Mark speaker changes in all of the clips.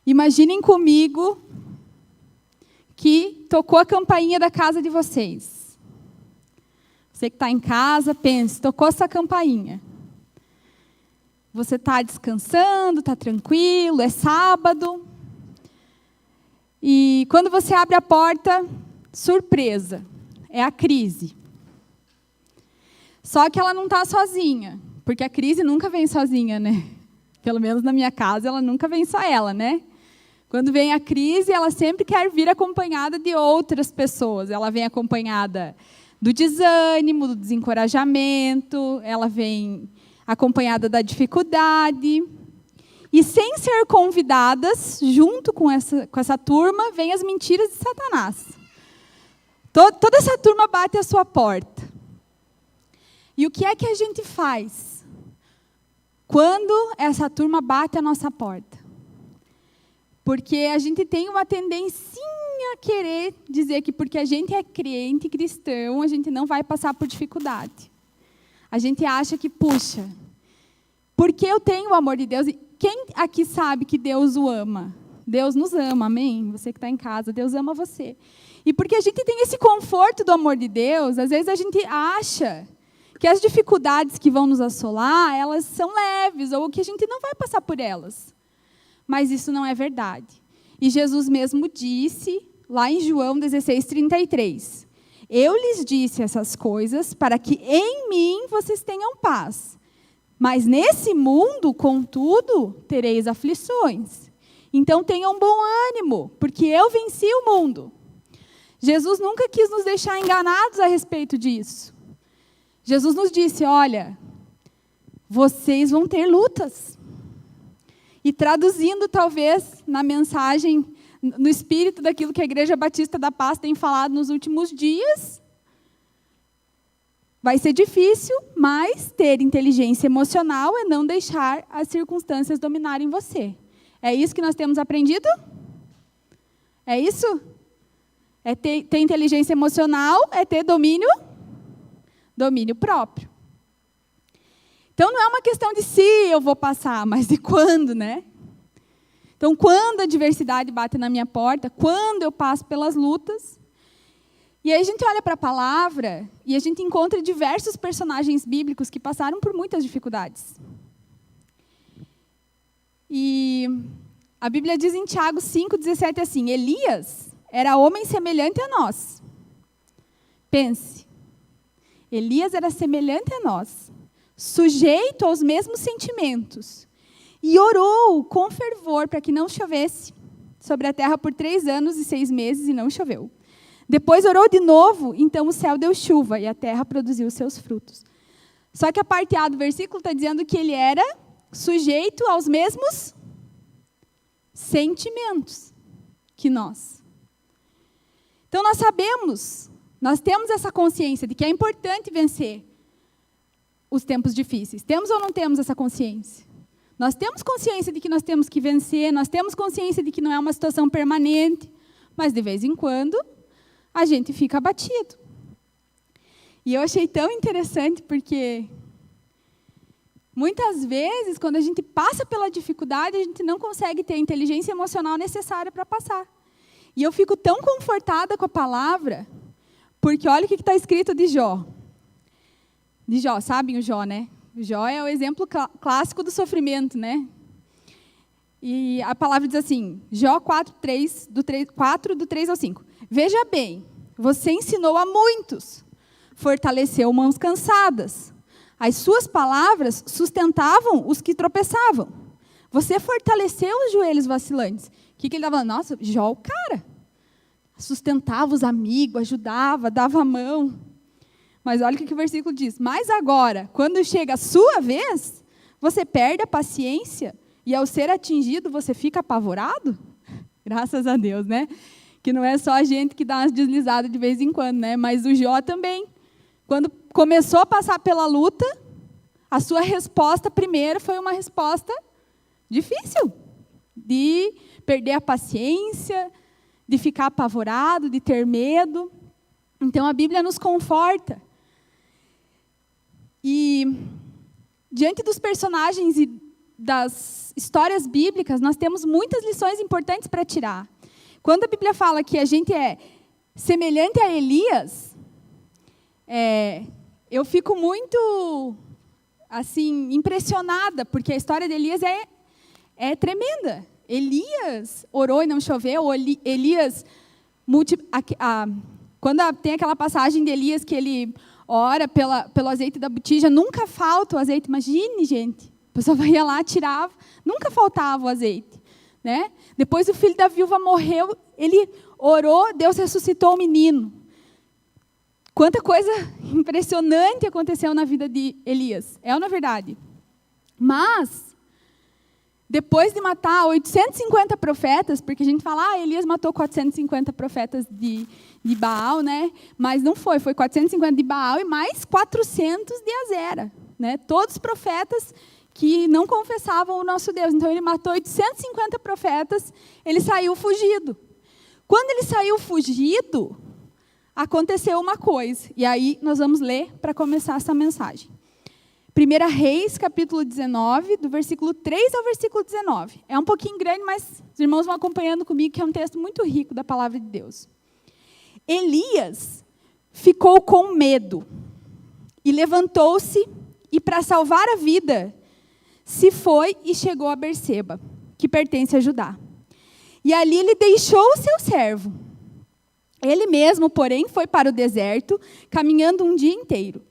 Speaker 1: Imaginem comigo que tocou a campainha da casa de vocês. Você que está em casa, pense, tocou essa campainha. Você está descansando, está tranquilo, é sábado. E quando você abre a porta, surpresa, é a crise. Só que ela não está sozinha, porque a crise nunca vem sozinha, né? Pelo menos na minha casa, ela nunca vem só ela, né? Quando vem a crise, ela sempre quer vir acompanhada de outras pessoas. Ela vem acompanhada do desânimo, do desencorajamento, ela vem acompanhada da dificuldade. E sem ser convidadas, junto com essa turma, vem as mentiras de Satanás. Toda essa turma bate à sua porta. E o que é que a gente faz quando essa turma bate à nossa porta? Porque a gente tem uma tendência a querer dizer que porque a gente é crente, cristão, a gente não vai passar por dificuldade. A gente acha que, puxa, porque eu tenho o amor de Deus, e quem aqui sabe que Deus o ama? Deus nos ama, amém? Você que está em casa, Deus ama você. E porque a gente tem esse conforto do amor de Deus, às vezes a gente acha que as dificuldades que vão nos assolar, elas são leves, ou que a gente não vai passar por elas. Mas isso não é verdade. E Jesus mesmo disse, lá em João 16:33, eu lhes disse essas coisas para que em mim vocês tenham paz. Mas nesse mundo, contudo, tereis aflições. Então tenham bom ânimo, porque eu venci o mundo. Jesus nunca quis nos deixar enganados a respeito disso. Jesus nos disse, olha, vocês vão ter lutas. E traduzindo, talvez, na mensagem, no espírito daquilo que a Igreja Batista da Paz tem falado nos últimos dias, vai ser difícil, mas ter inteligência emocional é não deixar as circunstâncias dominarem você. É isso que nós temos aprendido? É isso? É ter inteligência emocional, é ter domínio próprio. Então, não é uma questão de se eu vou passar, mas de quando, né? Então, quando a adversidade bate na minha porta, quando eu passo pelas lutas, e aí a gente olha para a palavra e a gente encontra diversos personagens bíblicos que passaram por muitas dificuldades. E a Bíblia diz em Tiago 5,17 assim, Elias era homem semelhante a nós. Pense, Elias era semelhante a nós, sujeito aos mesmos sentimentos, e orou com fervor para que não chovesse sobre a terra por 3 anos e 6 meses, e não choveu. Depois orou de novo, então o céu deu chuva, e a terra produziu os seus frutos. Só que a parte A do versículo está dizendo que ele era sujeito aos mesmos sentimentos que nós. Então nós sabemos, nós temos essa consciência de que é importante vencer os tempos difíceis. Temos ou não temos essa consciência? Nós temos consciência de que nós temos que vencer, nós temos consciência de que não é uma situação permanente, mas de vez em quando a gente fica abatido. E eu achei tão interessante porque muitas vezes, quando a gente passa pela dificuldade, a gente não consegue ter a inteligência emocional necessária para passar. E eu fico tão confortada com a palavra, porque olha o que está escrito de Jó. De Jó, sabem o Jó, né? O Jó é o exemplo clássico do sofrimento, né? E a palavra diz assim, Jó 4, do 3 ao 5. Veja bem, você ensinou a muitos, fortaleceu mãos cansadas. As suas palavras sustentavam os que tropeçavam. Você fortaleceu os joelhos vacilantes. O que ele estava falando? Nossa, Jó, o cara. Sustentava os amigos, ajudava, dava a mão. Mas olha o que o versículo diz. Mas agora, quando chega a sua vez, você perde a paciência e ao ser atingido, você fica apavorado? Graças a Deus, né? Que não é só a gente que dá umas deslizadas de vez em quando, né? Mas o Jó também. Quando começou a passar pela luta, a sua resposta primeiro foi uma resposta difícil. De perder a paciência, de ficar apavorado, de ter medo. Então, a Bíblia nos conforta. E, diante dos personagens das histórias bíblicas, nós temos muitas lições importantes para tirar. Quando a Bíblia fala que a gente é semelhante a Elias, eu fico muito assim, impressionada, porque a história de Elias é tremenda. Elias orou e não choveu, Elias, quando tem aquela passagem de Elias que ele ora pelo azeite da botija, nunca falta o azeite. Imagine, gente, a pessoa ia lá, tirava, nunca faltava o azeite. Né? Depois o filho da viúva morreu, ele orou, Deus ressuscitou o menino. Quanta coisa impressionante aconteceu na vida de Elias. É ou não é verdade? Mas, depois de matar 850 profetas, porque a gente fala, Elias matou 450 profetas de Baal, né? Mas não foi 450 de Baal e mais 400 de Azera. Né? Todos profetas que não confessavam o nosso Deus. Então, ele matou 850 profetas, ele saiu fugido. Quando ele saiu fugido, aconteceu uma coisa. E aí, nós vamos ler para começar essa mensagem. 1 Reis, capítulo 19, do versículo 3 ao versículo 19. É um pouquinho grande, mas os irmãos vão acompanhando comigo, que é um texto muito rico da palavra de Deus. Elias ficou com medo e levantou-se e, para salvar a vida, se foi e chegou a Berseba, que pertence a Judá. E ali ele deixou o seu servo. Ele mesmo, porém, foi para o deserto, caminhando um dia inteiro.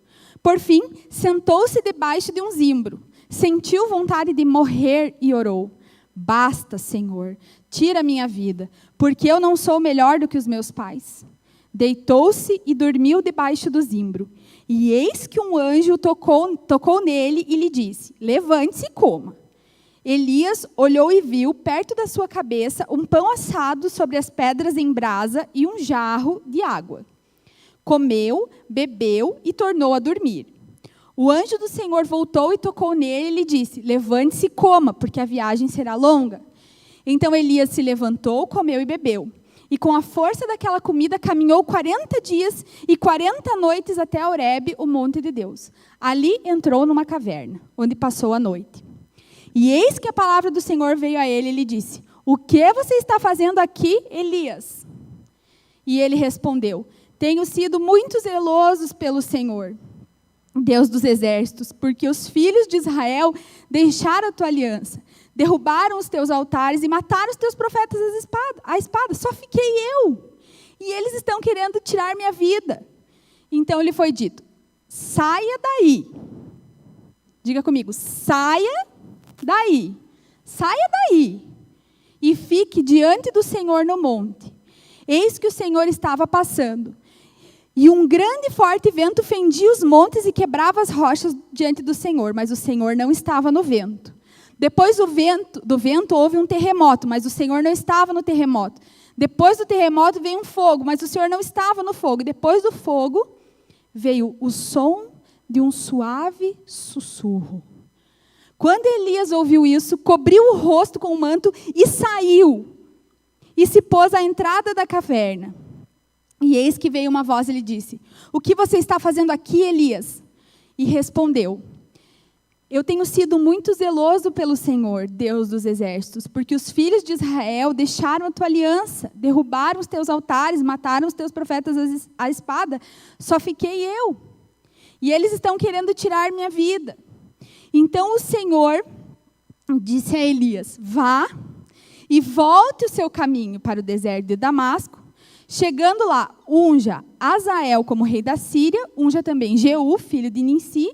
Speaker 1: Por fim, sentou-se debaixo de um zimbro, sentiu vontade de morrer e orou: basta, Senhor, tira a minha vida, porque eu não sou melhor do que os meus pais. Deitou-se e dormiu debaixo do zimbro. E eis que um anjo tocou nele e lhe disse: levante-se e coma. Elias olhou e viu, perto da sua cabeça, um pão assado sobre as pedras em brasa e um jarro de água. Comeu, bebeu e tornou a dormir. O anjo do Senhor voltou e tocou nele e lhe disse: levante-se e coma, porque a viagem será longa. Então Elias se levantou, comeu e bebeu. E com a força daquela comida caminhou 40 dias e 40 noites até Horebe, o monte de Deus. Ali entrou numa caverna, onde passou a noite. E eis que a palavra do Senhor veio a ele e lhe disse: o que você está fazendo aqui, Elias? E ele respondeu: tenho sido muito zeloso pelo Senhor, Deus dos exércitos, porque os filhos de Israel deixaram a tua aliança, derrubaram os teus altares e mataram os teus profetas à espada. Só fiquei eu. E eles estão querendo tirar minha vida. Então lhe foi dito: saia daí. Diga comigo: saia daí. Saia daí. E fique diante do Senhor no monte. Eis que o Senhor estava passando. E um grande e forte vento fendia os montes e quebrava as rochas diante do Senhor, mas o Senhor não estava no vento. Depois do vento houve um terremoto, mas o Senhor não estava no terremoto. Depois do terremoto veio um fogo, mas o Senhor não estava no fogo. Depois do fogo veio o som de um suave sussurro. Quando Elias ouviu isso, cobriu o rosto com o manto e saiu. E se pôs à entrada da caverna. E eis que veio uma voz e lhe disse: o que você está fazendo aqui, Elias? E respondeu: eu tenho sido muito zeloso pelo Senhor, Deus dos exércitos, porque os filhos de Israel deixaram a tua aliança, derrubaram os teus altares, mataram os teus profetas à espada. Só fiquei eu. E eles estão querendo tirar minha vida. Então o Senhor disse a Elias: vá e volte o seu caminho para o deserto de Damasco. Chegando lá, unja Azael como rei da Síria, unja também Jeú, filho de Ninsi,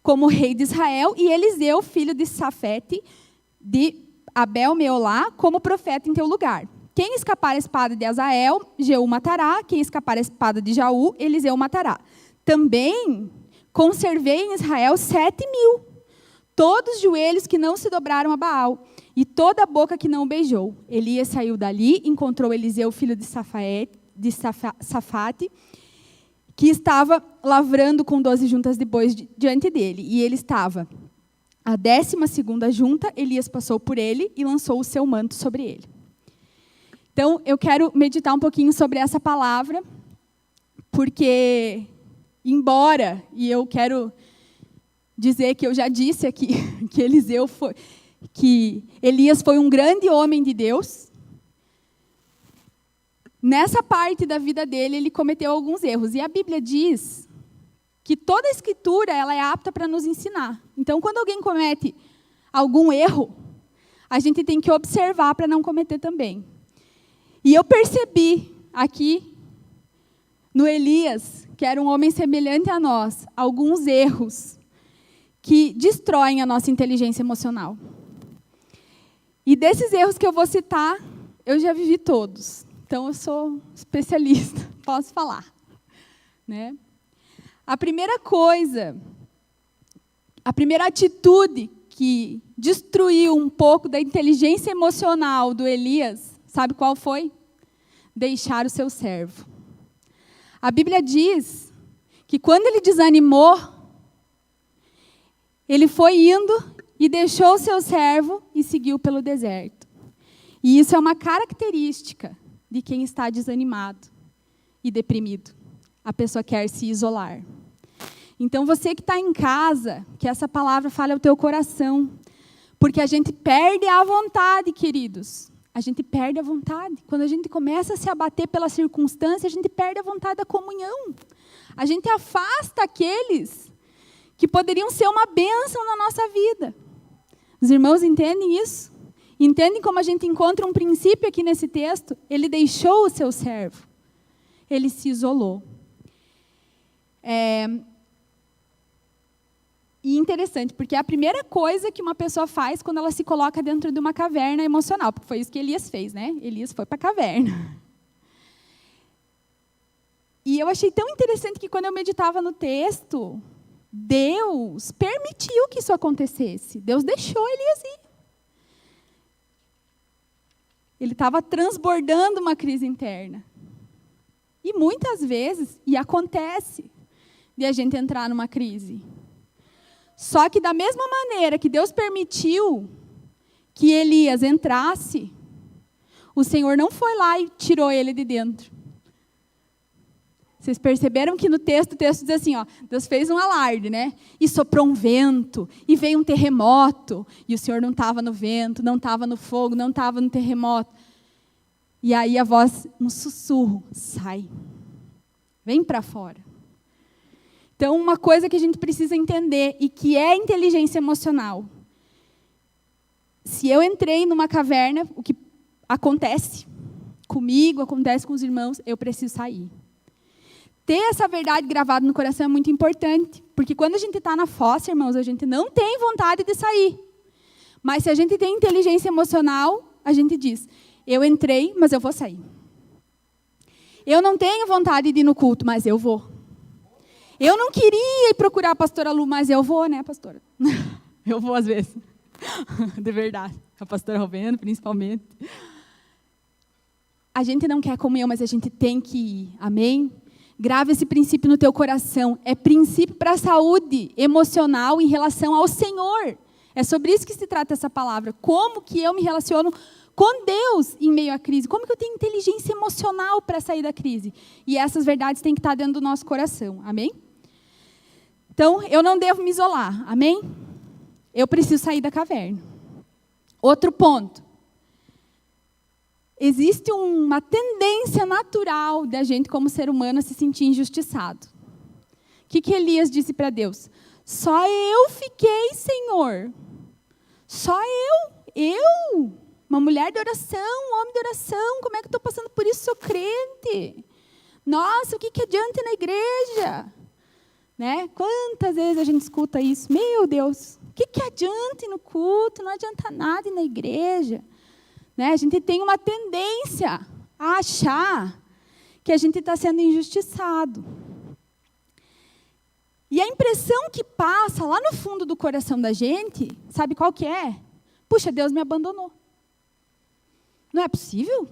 Speaker 1: como rei de Israel, e Eliseu, filho de Safete, de Abel-Meolá, como profeta em teu lugar. Quem escapar a espada de Azael, Jeú matará. Quem escapar a espada de Jaú, Eliseu matará. Também conservei em Israel 7.000, todos os joelhos que não se dobraram a Baal, e toda a boca que não o beijou. Elias saiu dali, encontrou Eliseu, filho de Safate, que estava lavrando com 12 juntas de bois diante dele. E ele estava a 12ª junta, Elias passou por ele e lançou o seu manto sobre ele. Então, eu quero meditar um pouquinho sobre essa palavra, porque, embora, e eu quero dizer que eu já disse aqui que Elias foi um grande homem de Deus. Nessa parte da vida dele, ele cometeu alguns erros. E a Bíblia diz que toda a Escritura ela é apta para nos ensinar. Então, quando alguém comete algum erro, a gente tem que observar para não cometer também. E eu percebi aqui, no Elias, que era um homem semelhante a nós, alguns erros que destroem a nossa inteligência emocional. E desses erros que eu vou citar, eu já vivi todos. Então, eu sou especialista, posso falar. Né? A primeira atitude que destruiu um pouco da inteligência emocional do Elias, sabe qual foi? Deixar o seu servo. A Bíblia diz que quando ele desanimou, ele foi indo e deixou o seu servo e seguiu pelo deserto. E isso é uma característica de quem está desanimado e deprimido. A pessoa quer se isolar. Então, você que está em casa, que essa palavra fale ao teu coração. Porque a gente perde a vontade, queridos. A gente perde a vontade. Quando a gente começa a se abater pela circunstância, a gente perde a vontade da comunhão. A gente afasta aqueles que poderiam ser uma bênção na nossa vida. Os irmãos entendem isso? Entendem como a gente encontra um princípio aqui nesse texto? Ele deixou o seu servo. Ele se isolou. E interessante, porque é a primeira coisa que uma pessoa faz quando ela se coloca dentro de uma caverna emocional, porque foi isso que Elias fez, né? Elias foi para a caverna. E eu achei tão interessante que quando eu meditava no texto, Deus permitiu que isso acontecesse. Deus deixou Elias ir. Ele estava transbordando uma crise interna. E muitas vezes, e acontece, de a gente entrar numa crise. Só que da mesma maneira que Deus permitiu que Elias entrasse, o Senhor não foi lá e tirou ele de dentro. Vocês perceberam que no texto, o texto diz assim, ó, Deus fez um alarde, né? E soprou um vento, e veio um terremoto, e o Senhor não estava no vento, não estava no fogo, não estava no terremoto. E aí a voz, um sussurro, sai, vem para fora. Então, uma coisa que a gente precisa entender, e que é inteligência emocional. Se eu entrei numa caverna, o que acontece comigo, acontece com os irmãos, eu preciso sair. Ter essa verdade gravada no coração é muito importante, porque quando a gente está na fossa, irmãos, a gente não tem vontade de sair. Mas se a gente tem inteligência emocional, a gente diz, eu entrei, mas eu vou sair. Eu não tenho vontade de ir no culto, mas eu vou. Eu não queria ir procurar a pastora Lu, mas eu vou, né, pastora? Eu vou às vezes. De verdade. A pastora Rovena, principalmente. A gente não quer comunhão, mas a gente tem que ir. Amém? Grava esse princípio no teu coração. É princípio para a saúde emocional em relação ao Senhor. É sobre isso que se trata essa palavra. Como que eu me relaciono com Deus em meio à crise? Como que eu tenho inteligência emocional para sair da crise? E essas verdades têm que estar dentro do nosso coração. Amém? Então, eu não devo me isolar. Amém? Eu preciso sair da caverna. Outro ponto. Existe uma tendência natural da gente, como ser humano, a se sentir injustiçado. O que Elias disse para Deus? Só eu fiquei, Senhor. Só eu. Uma mulher de oração, um homem de oração. Como é que eu estou passando por isso? Sou crente. Nossa, o que adianta ir na igreja? Né? Quantas vezes a gente escuta isso? Meu Deus, o que adianta ir no culto? Não adianta nada ir na igreja. Né? A gente tem uma tendência a achar que a gente está sendo injustiçado. E a impressão que passa lá no fundo do coração da gente, sabe qual que é? Puxa, Deus me abandonou. Não é possível?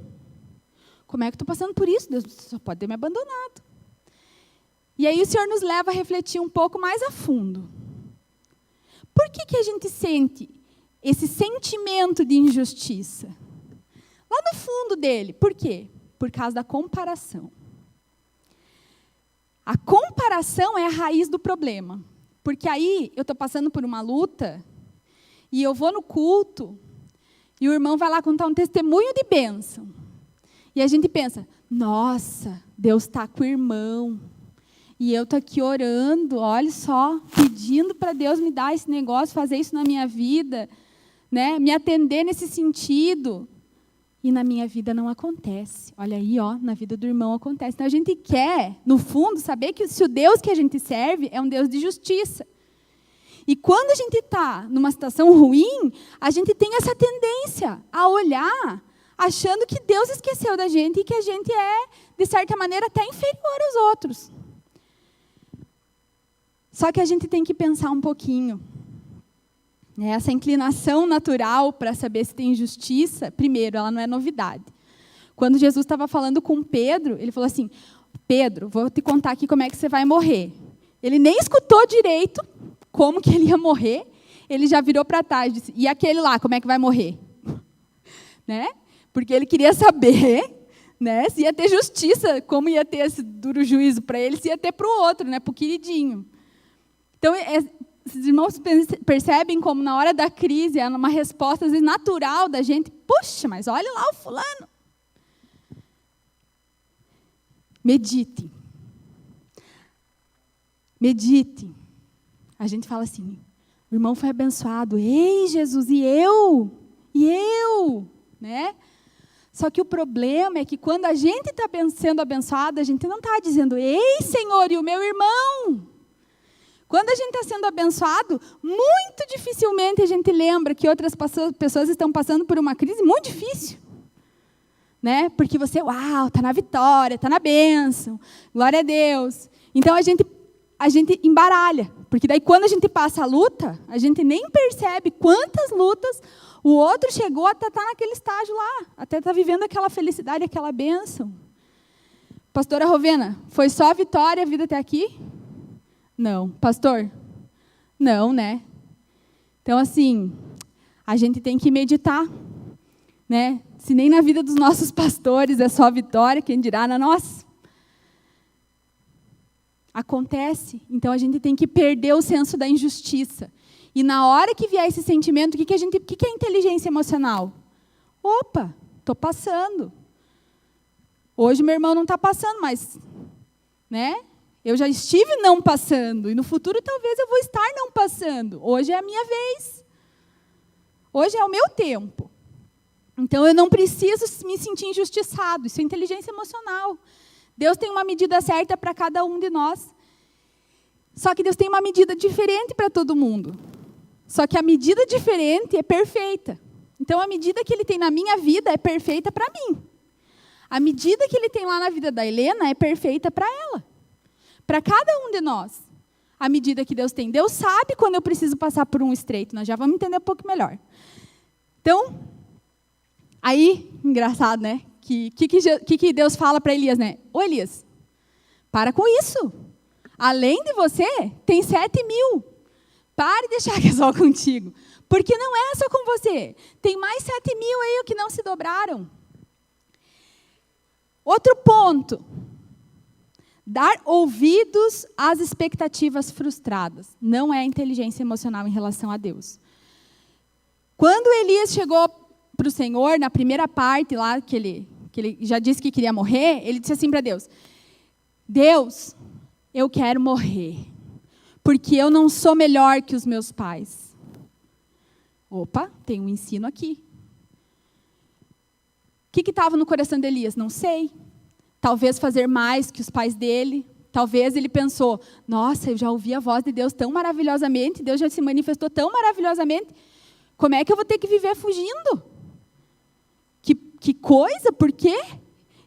Speaker 1: Como é que eu estou passando por isso? Deus só pode ter me abandonado. E aí o Senhor nos leva a refletir um pouco mais a fundo. Por que a gente sente esse sentimento de injustiça? Lá no fundo dele. Por quê? Por causa da comparação. A comparação é a raiz do problema. Porque aí eu estou passando por uma luta e eu vou no culto e o irmão vai lá contar um testemunho de bênção. E a gente pensa, nossa, Deus está com o irmão. E eu estou aqui orando, olha só, pedindo para Deus me dar esse negócio, fazer isso na minha vida, né? Me atender nesse sentido. E na minha vida não acontece. Olha aí, ó, na vida do irmão acontece. Então a gente quer, no fundo, saber que se o Deus que a gente serve é um Deus de justiça. E quando a gente está numa situação ruim, a gente tem essa tendência a olhar achando que Deus esqueceu da gente e que a gente é, de certa maneira, até inferior aos outros. Só que a gente tem que pensar um pouquinho. Essa inclinação natural para saber se tem justiça, primeiro, ela não é novidade. Quando Jesus estava falando com Pedro, ele falou assim, Pedro, vou te contar aqui como é que você vai morrer. Ele nem escutou direito como que ele ia morrer, ele já virou para trás e disse, e aquele lá, como é que vai morrer? Né? Porque ele queria saber, né, se ia ter justiça, como ia ter esse duro juízo para ele, se ia ter para o outro, né, para o queridinho. Então, esses irmãos percebem como na hora da crise é uma resposta às vezes, natural da gente. Puxa, mas olha lá o fulano. Medite. Medite. A gente fala assim, o irmão foi abençoado. Ei, Jesus, e eu? E eu? Né? Só que o problema é que quando a gente está sendo abençoado, a gente não está dizendo, ei, Senhor, e o meu irmão? Quando a gente está sendo abençoado, muito dificilmente a gente lembra que outras pessoas estão passando por uma crise muito difícil. Né? Porque você, uau, está na vitória, está na bênção, glória a Deus. Então a gente embaralha, porque daí quando a gente passa a luta, a gente nem percebe quantas lutas o outro chegou até estar naquele estágio lá, até estar vivendo aquela felicidade, aquela bênção. Pastora Rovena, foi só vitória a vida até aqui? Não. Pastor? Não, né? Então, assim, a gente tem que meditar, né? Se nem na vida dos nossos pastores é só vitória, quem dirá na nossa? Acontece. Então, a gente tem que perder o senso da injustiça. E na hora que vier esse sentimento, o que é inteligência emocional? Opa, estou passando. Hoje meu irmão não está passando, mas, né? Eu já estive não passando, e no futuro talvez eu vou estar não passando. Hoje é a minha vez. Hoje é o meu tempo. Então eu não preciso me sentir injustiçado. Isso é inteligência emocional. Deus tem uma medida certa para cada um de nós. Só que Deus tem uma medida diferente para todo mundo. Só que a medida diferente é perfeita. Então a medida que Ele tem na minha vida é perfeita para mim. A medida que Ele tem lá na vida da Helena é perfeita para ela. Para cada um de nós, a medida que Deus tem. Deus sabe quando eu preciso passar por um estreito. Nós já vamos entender um pouco melhor. Então, aí, engraçado, né? Que Deus fala para Elias, né? Ô Elias, para com isso. Além de você, tem 7.000. Pare de deixar que é só contigo. Porque não é só com você. Tem mais 7.000 aí que não se dobraram. Outro ponto. Dar ouvidos às expectativas frustradas. Não é inteligência emocional em relação a Deus. Quando Elias chegou para o Senhor, na primeira parte lá, que ele já disse que queria morrer, ele disse assim para Deus, Deus, eu quero morrer, porque eu não sou melhor que os meus pais. Opa, tem um ensino aqui. O que estava no coração de Elias? Não sei. Talvez fazer mais que os pais dele. Talvez ele pensou, nossa, eu já ouvi a voz de Deus tão maravilhosamente, Deus já se manifestou tão maravilhosamente, como é que eu vou ter que viver fugindo? Que coisa, por quê?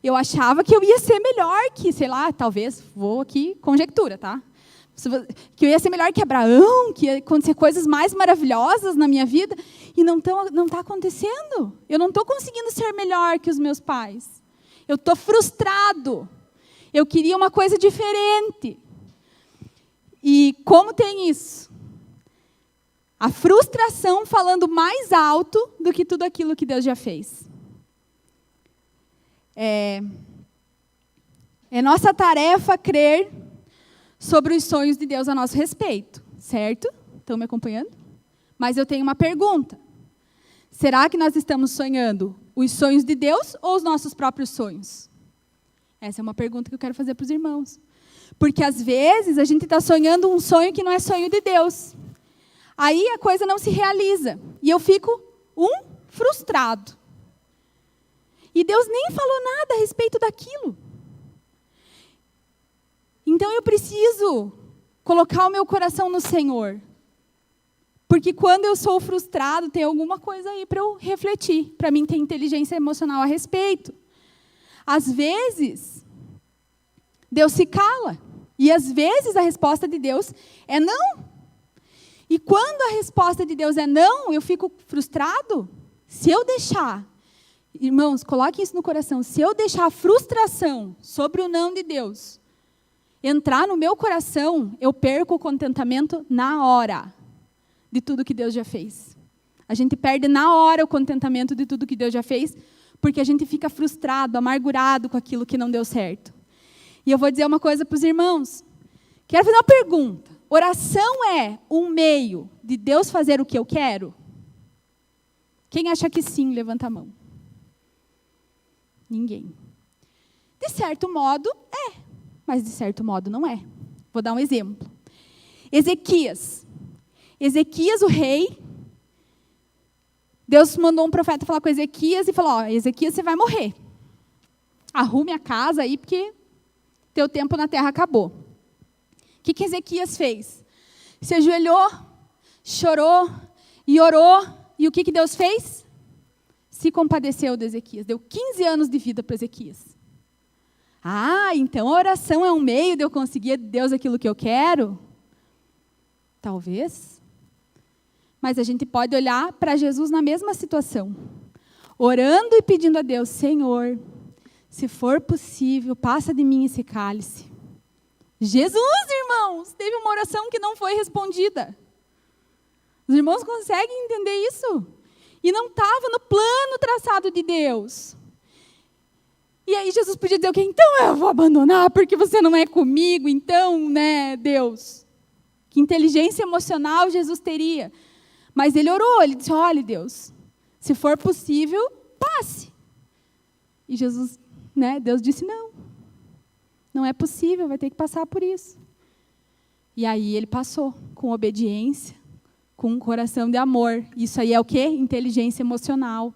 Speaker 1: Eu achava que eu ia ser melhor que, sei lá, talvez, vou aqui, conjectura, tá? Que eu ia ser melhor que Abraão, que ia acontecer coisas mais maravilhosas na minha vida, e não está acontecendo. Eu não estou conseguindo ser melhor que os meus pais. Eu estou frustrado. Eu queria uma coisa diferente. E como tem isso? A frustração falando mais alto do que tudo aquilo que Deus já fez. É nossa tarefa crer sobre os sonhos de Deus a nosso respeito. certo? Estão me acompanhando? Mas eu tenho uma pergunta. Será que nós estamos sonhando os sonhos de Deus ou os nossos próprios sonhos? Essa é uma pergunta que eu quero fazer para os irmãos. Porque, às vezes, a gente está sonhando um sonho que não é sonho de Deus. Aí a coisa não se realiza. E eu fico frustrado. E Deus nem falou nada a respeito daquilo. Então eu preciso colocar o meu coração no Senhor. Porque quando eu sou frustrado, tem alguma coisa aí para eu refletir, para mim ter inteligência emocional a respeito. Às vezes, Deus se cala. E às vezes a resposta de Deus é não. E quando a resposta de Deus é não, eu fico frustrado. Se eu deixar, irmãos, coloquem isso no coração, se eu deixar a frustração sobre o não de Deus entrar no meu coração, eu perco o contentamento na hora de tudo que Deus já fez. A gente perde na hora o contentamento de tudo que Deus já fez, porque a gente fica frustrado, amargurado com aquilo que não deu certo. E eu vou dizer uma coisa para os irmãos. Quero fazer uma pergunta. Oração é um meio de Deus fazer o que eu quero? Quem acha que sim, levanta a mão. Ninguém. De certo modo, é. Mas de certo modo não é. Vou dar um exemplo. Ezequias, o rei, Deus mandou um profeta falar com Ezequias e falou, Ezequias, você vai morrer. Arrume a casa aí, porque teu tempo na terra acabou. O que Ezequias fez? Se ajoelhou, chorou e orou. E o que Deus fez? Se compadeceu de Ezequias. Deu 15 anos de vida para Ezequias. Então a oração é um meio de eu conseguir de Deus aquilo que eu quero? Talvez. Mas a gente pode olhar para Jesus na mesma situação. Orando e pedindo a Deus, Senhor, se for possível, passa de mim esse cálice. Jesus, irmãos, teve uma oração que não foi respondida. Os irmãos conseguem entender isso? E não estava no plano traçado de Deus. E aí Jesus podia dizer o quê? Então eu vou abandonar porque você não é comigo, então, né, Deus? Que inteligência emocional Jesus teria? Mas ele orou, ele disse, olha, Deus, se for possível, passe. E Jesus, Deus disse, não é possível, vai ter que passar por isso. E aí ele passou, com obediência, com um coração de amor. Isso aí é o quê? Inteligência emocional.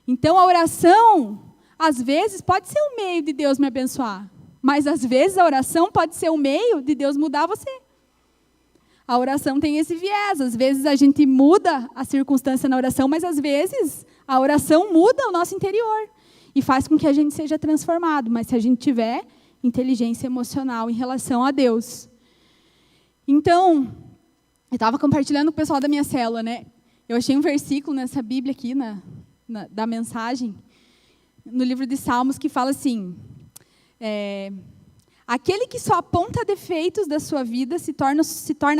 Speaker 1: Então a oração, às vezes, pode ser um meio de Deus me abençoar. Mas às vezes a oração pode ser um meio de Deus mudar você. A oração tem esse viés. Às vezes a gente muda a circunstância na oração, mas às vezes a oração muda o nosso interior e faz com que a gente seja transformado. Mas se a gente tiver inteligência emocional em relação a Deus. Então, eu estava compartilhando com o pessoal da minha célula, Eu achei um versículo nessa Bíblia aqui, da mensagem, no livro de Salmos, que fala assim, aquele que só aponta defeitos da sua vida se torna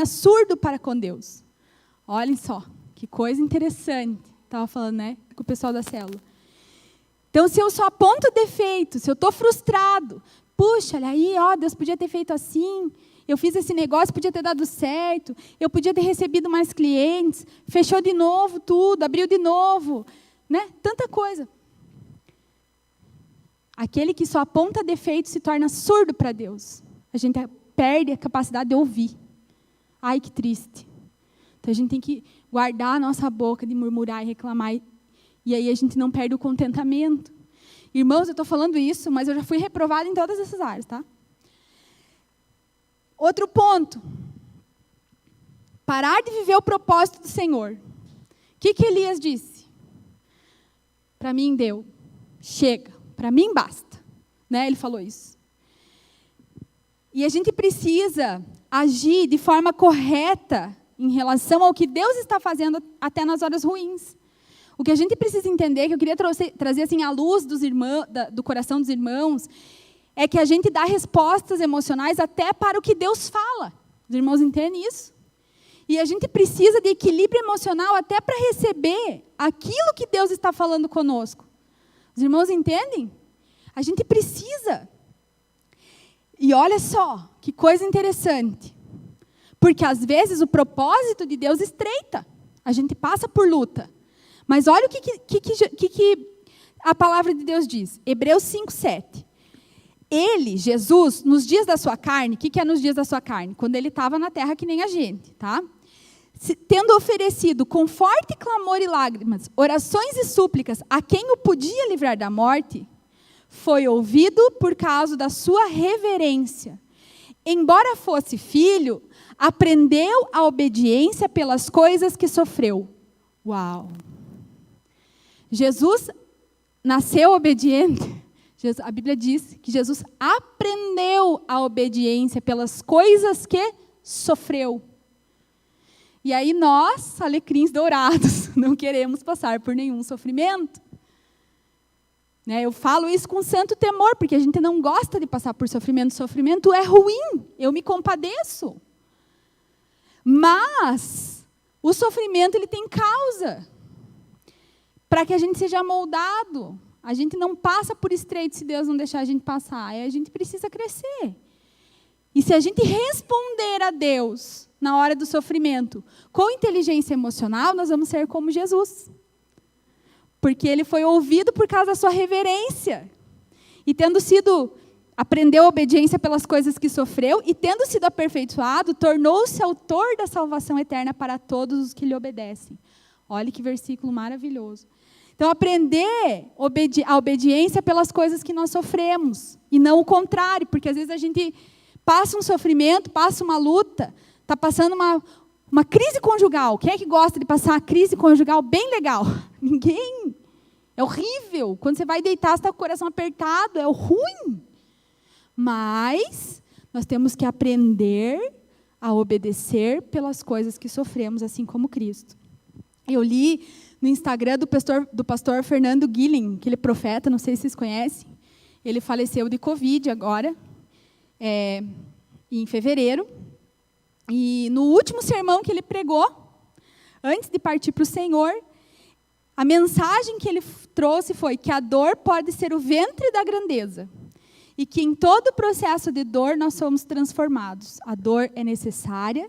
Speaker 1: surdo para com Deus. Olhem só, que coisa interessante. Estava falando, com o pessoal da célula. Então, se eu só aponto defeitos, se eu estou frustrado, puxa, olha aí, Deus podia ter feito assim, eu fiz esse negócio, podia ter dado certo, eu podia ter recebido mais clientes, fechou de novo tudo, abriu de novo, Tanta coisa. Aquele que só aponta defeitos se torna surdo para Deus. A gente perde a capacidade de ouvir. Ai, que triste. Então a gente tem que guardar a nossa boca de murmurar e reclamar. E aí a gente não perde o contentamento. Irmãos, eu estou falando isso, mas eu já fui reprovada em todas essas áreas, tá? Outro ponto. Parar de viver o propósito do Senhor. O que Elias disse? Para mim deu. Chega. Para mim basta. Ele falou isso. E a gente precisa agir de forma correta em relação ao que Deus está fazendo até nas horas ruins. O que a gente precisa entender, que eu queria trazer assim, à luz do coração dos irmãos, é que a gente dá respostas emocionais até para o que Deus fala. Os irmãos entendem isso? E a gente precisa de equilíbrio emocional até para receber aquilo que Deus está falando conosco. Os irmãos entendem? A gente precisa. E olha só, que coisa interessante. Porque às vezes o propósito de Deus estreita. A gente passa por luta. Mas olha o que a palavra de Deus diz. Hebreus 5:7. Ele, Jesus, nos dias da sua carne, o que é nos dias da sua carne? Quando ele estava na terra que nem a gente, tá? Tendo oferecido com forte clamor e lágrimas, orações e súplicas a quem o podia livrar da morte, foi ouvido por causa da sua reverência. Embora fosse filho, aprendeu a obediência pelas coisas que sofreu. Uau! Jesus nasceu obediente. A Bíblia diz que Jesus aprendeu a obediência pelas coisas que sofreu. E aí nós, alecrins dourados, não queremos passar por nenhum sofrimento. Eu falo isso com santo temor, porque a gente não gosta de passar por sofrimento. Sofrimento é ruim, eu me compadeço. Mas o sofrimento ele tem causa, para que a gente seja moldado. A gente não passa por estreito se Deus não deixar a gente passar. Aí a gente precisa crescer. E se a gente responder a Deus na hora do sofrimento com inteligência emocional, nós vamos ser como Jesus. Porque ele foi ouvido por causa da sua reverência. E aprendeu a obediência pelas coisas que sofreu, e tendo sido aperfeiçoado, tornou-se autor da salvação eterna para todos os que lhe obedecem. Olha que versículo maravilhoso. Então, aprender a obediência pelas coisas que nós sofremos, e não o contrário, porque às vezes a gente passa um sofrimento, passa uma luta, está passando uma crise conjugal. Quem é que gosta de passar uma crise conjugal bem legal? Ninguém. É horrível. Quando você vai deitar, você está com o coração apertado, é ruim. Mas nós temos que aprender a obedecer pelas coisas que sofremos, assim como Cristo. Eu li no Instagram do pastor Fernando Guilhem, aquele profeta, não sei se vocês conhecem. Ele faleceu de Covid agora, em fevereiro. E no último sermão que ele pregou, antes de partir para o Senhor, a mensagem que ele trouxe foi que a dor pode ser o ventre da grandeza. E que em todo processo de dor nós somos transformados. A dor é necessária,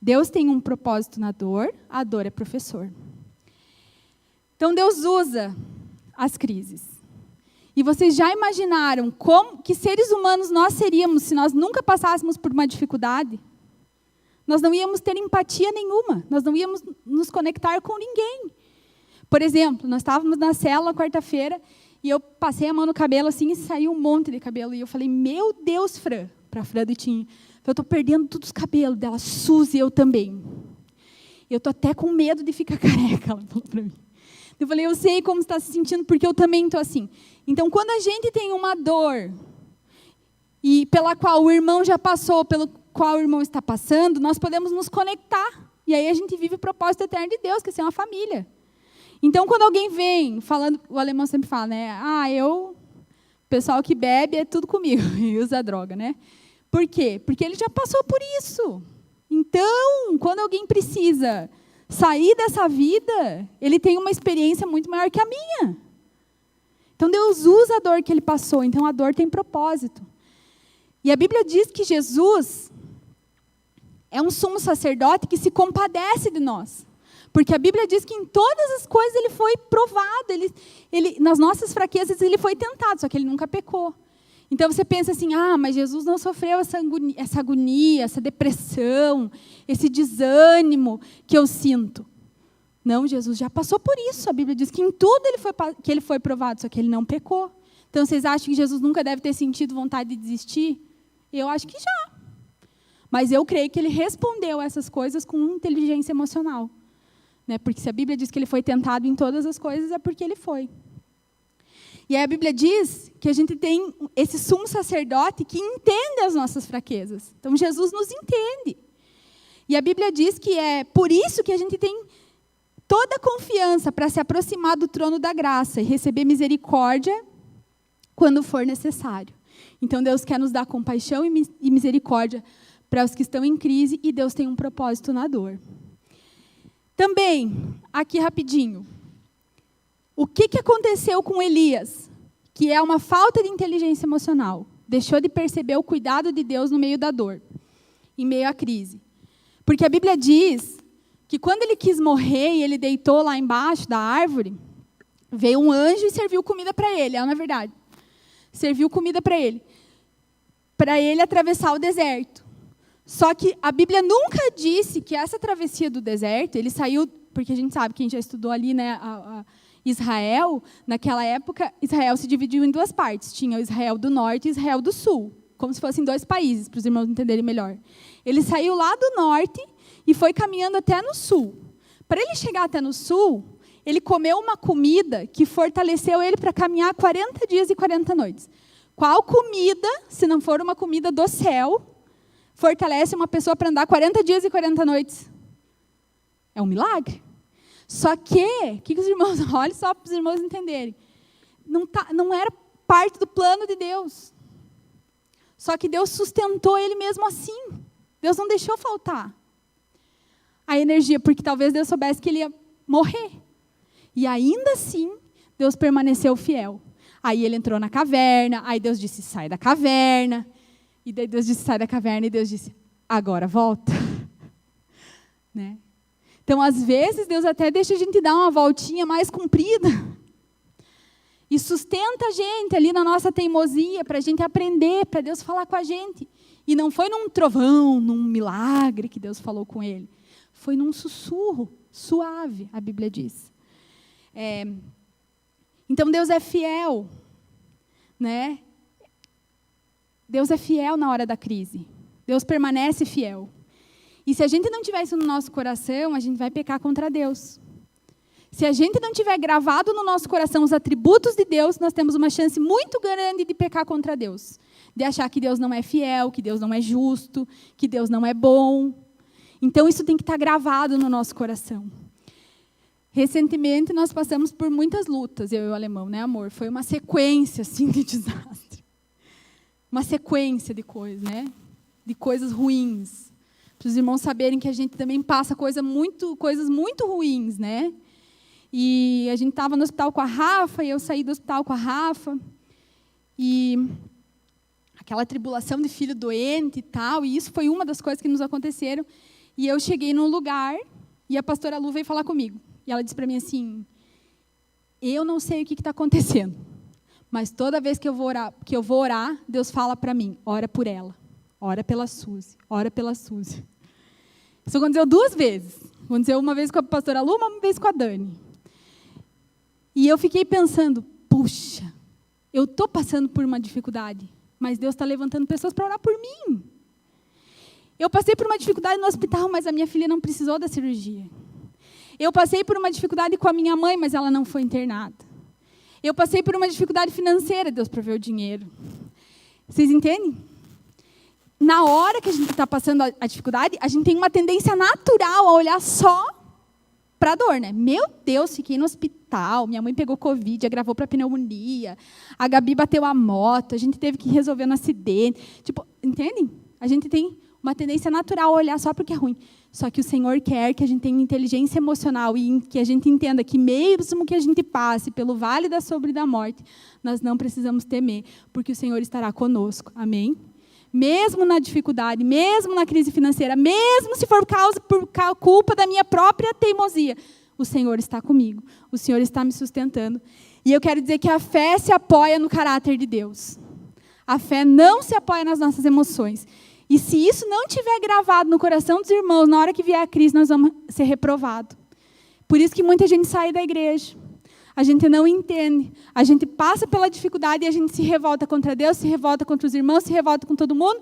Speaker 1: Deus tem um propósito na dor, a dor é professor. Então Deus usa as crises. E vocês já imaginaram que seres humanos nós seríamos se nós nunca passássemos por uma dificuldade? Nós não íamos ter empatia nenhuma, nós não íamos nos conectar com ninguém. Por exemplo, nós estávamos na célula quarta-feira, e eu passei a mão no cabelo assim e saiu um monte de cabelo. E eu falei, meu Deus, Fran, para a Fran do Tim, eu estou perdendo todos os cabelos dela, Suzy, eu também. Eu estou até com medo de ficar careca, ela falou para mim. Eu falei, eu sei como você está se sentindo, porque eu também estou assim. Então, quando a gente tem uma dor, e pela qual o irmão já passou, pelo qual o irmão está passando, nós podemos nos conectar. E aí a gente vive o propósito eterno de Deus, que é ser uma família. Então, quando alguém vem falando, o alemão sempre fala, né? O pessoal que bebe é tudo comigo, e usa droga, né? Por quê? Porque ele já passou por isso. Então, quando alguém precisa sair dessa vida, ele tem uma experiência muito maior que a minha. Então, Deus usa a dor que ele passou, então a dor tem propósito. E a Bíblia diz que Jesus é um sumo sacerdote que se compadece de nós. Porque a Bíblia diz que em todas as coisas ele foi provado, nas nossas fraquezas ele foi tentado, só que ele nunca pecou. Então você pensa assim, mas Jesus não sofreu essa agonia, essa depressão, esse desânimo que eu sinto. Não, Jesus já passou por isso. A Bíblia diz que em tudo ele foi provado, só que ele não pecou. Então vocês acham que Jesus nunca deve ter sentido vontade de desistir? Eu acho que já. Mas eu creio que ele respondeu essas coisas com inteligência emocional. Porque se a Bíblia diz que ele foi tentado em todas as coisas, é porque ele foi. E aí a Bíblia diz que a gente tem esse sumo sacerdote que entende as nossas fraquezas. Então Jesus nos entende. E a Bíblia diz que é por isso que a gente tem toda a confiança para se aproximar do trono da graça e receber misericórdia quando for necessário. Então Deus quer nos dar compaixão e misericórdia para os que estão em crise, e Deus tem um propósito na dor. Também, aqui rapidinho, o que aconteceu com Elias? Que é uma falta de inteligência emocional. Deixou de perceber o cuidado de Deus no meio da dor, em meio à crise. Porque a Bíblia diz que quando ele quis morrer e ele deitou lá embaixo da árvore, veio um anjo e serviu comida para ele, não é verdade? Serviu comida para ele atravessar o deserto. Só que a Bíblia nunca disse que essa travessia do deserto, ele saiu, porque a gente sabe, quem já estudou ali, né, Israel, naquela época, Israel se dividiu em duas partes. Tinha o Israel do norte e o Israel do sul, como se fossem dois países, para os irmãos entenderem melhor. Ele saiu lá do norte e foi caminhando até no sul. Para ele chegar até no sul, ele comeu uma comida que fortaleceu ele para caminhar 40 dias e 40 noites. Qual comida, se não for uma comida do céu, fortalece uma pessoa para andar 40 dias e 40 noites? É um milagre. Só que, o que os irmãos, olha só para os irmãos entenderem, não era parte do plano de Deus. Só que Deus sustentou ele mesmo assim. Deus não deixou faltar a energia, porque talvez Deus soubesse que ele ia morrer. E ainda assim, Deus permaneceu fiel. Aí ele entrou na caverna, aí Deus disse, sai da caverna. E daí Deus disse, sai da caverna, e Deus disse, agora volta. Né? Então, às vezes, Deus até deixa a gente dar uma voltinha mais comprida. E sustenta a gente ali na nossa teimosia, para a gente aprender, para Deus falar com a gente. E não foi num trovão, num milagre que Deus falou com ele. Foi num sussurro suave, a Bíblia diz. Então, Deus é fiel. Né? Deus é fiel na hora da crise. Deus permanece fiel. E se a gente não tiver isso no nosso coração, a gente vai pecar contra Deus. Se a gente não tiver gravado no nosso coração os atributos de Deus, nós temos uma chance muito grande de pecar contra Deus. De achar que Deus não é fiel, que Deus não é justo, que Deus não é bom. Então, isso tem que estar gravado no nosso coração. Recentemente, nós passamos por muitas lutas, eu e o alemão, né, amor? Foi uma sequência, assim, de desastre. Uma sequência de coisas, né? De coisas ruins. Para os irmãos saberem que a gente também passa coisas muito ruins, né? E a gente estava no hospital com a Rafa, e eu saí do hospital com a Rafa. E aquela tribulação de filho doente e tal, e isso foi uma das coisas que nos aconteceram. E eu cheguei num lugar, e a pastora Lu veio falar comigo. E ela disse para mim assim, eu não sei o que está acontecendo, mas toda vez que eu vou orar, Deus fala para mim, ora por ela, ora pela Suzy, ora pela Suzy. Isso aconteceu 2 vezes. Aconteceu uma vez com a pastora Lu, uma vez com a Dani. E eu fiquei pensando, puxa, eu estou passando por uma dificuldade, mas Deus está levantando pessoas para orar por mim. Eu passei por uma dificuldade no hospital, mas a minha filha não precisou da cirurgia. Eu passei por uma dificuldade com a minha mãe, mas ela não foi internada. Eu passei por uma dificuldade financeira, Deus proveu o dinheiro. Vocês entendem? Na hora que a gente está passando a dificuldade, a gente tem uma tendência natural a olhar só para a dor, né? Meu Deus, fiquei no hospital, minha mãe pegou Covid, agravou para pneumonia, a Gabi bateu a moto, a gente teve que resolver um acidente. Tipo, entendem? A gente tem uma tendência natural a olhar só para o que é ruim. Só que o Senhor quer que a gente tenha inteligência emocional e que a gente entenda que mesmo que a gente passe pelo vale da sombra e da morte, nós não precisamos temer, porque o Senhor estará conosco. Amém? Mesmo na dificuldade, mesmo na crise financeira, mesmo se for por culpa da minha própria teimosia, o Senhor está comigo, o Senhor está me sustentando. E eu quero dizer que a fé se apoia no caráter de Deus. A fé não se apoia nas nossas emoções. E se isso não tiver gravado no coração dos irmãos, na hora que vier a crise, nós vamos ser reprovados. Por isso que muita gente sai da igreja. A gente não entende. A gente passa pela dificuldade e a gente se revolta contra Deus, se revolta contra os irmãos, se revolta com todo mundo.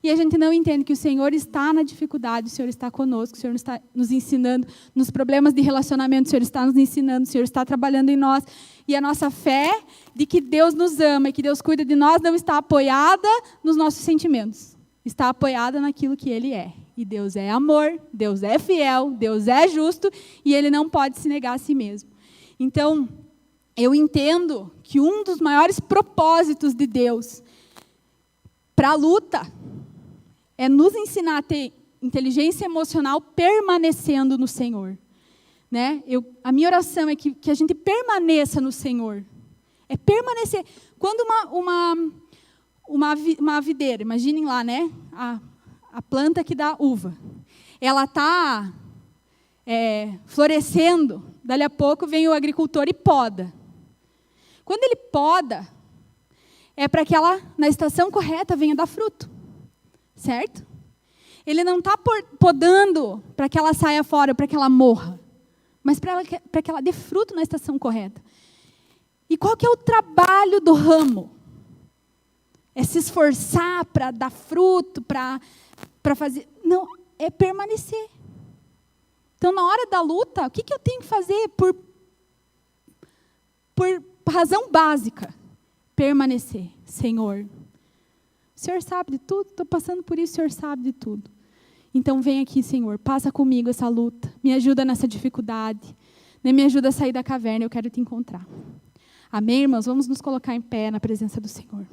Speaker 1: E a gente não entende que o Senhor está na dificuldade, o Senhor está conosco, o Senhor está nos ensinando. Nos problemas de relacionamento, o Senhor está nos ensinando, o Senhor está trabalhando em nós. E a nossa fé de que Deus nos ama e que Deus cuida de nós não está apoiada nos nossos sentimentos. Está apoiada naquilo que Ele é. E Deus é amor, Deus é fiel, Deus é justo, e Ele não pode se negar a si mesmo. Então, eu entendo que um dos maiores propósitos de Deus para a luta é nos ensinar a ter inteligência emocional permanecendo no Senhor. Né? A minha oração é que a gente permaneça no Senhor. É permanecer. Quando uma videira, imaginem lá, né? A planta que dá uva. ela está florescendo, dali a pouco vem o agricultor e poda. Quando ele poda, é para que ela, na estação correta, venha dar fruto. Certo? Ele não está podando para que ela saia fora, para que ela morra, mas para que ela dê fruto na estação correta. E qual que é o trabalho do ramo? É se esforçar para dar fruto, para fazer... Não, é permanecer. Então, na hora da luta, o que eu tenho que fazer por razão básica? Permanecer. Senhor, o Senhor sabe de tudo, estou passando por isso, o Senhor sabe de tudo. Então, vem aqui, Senhor, passa comigo essa luta, me ajuda nessa dificuldade, me ajuda a sair da caverna, eu quero te encontrar. Amém, irmãos? Vamos nos colocar em pé na presença do Senhor.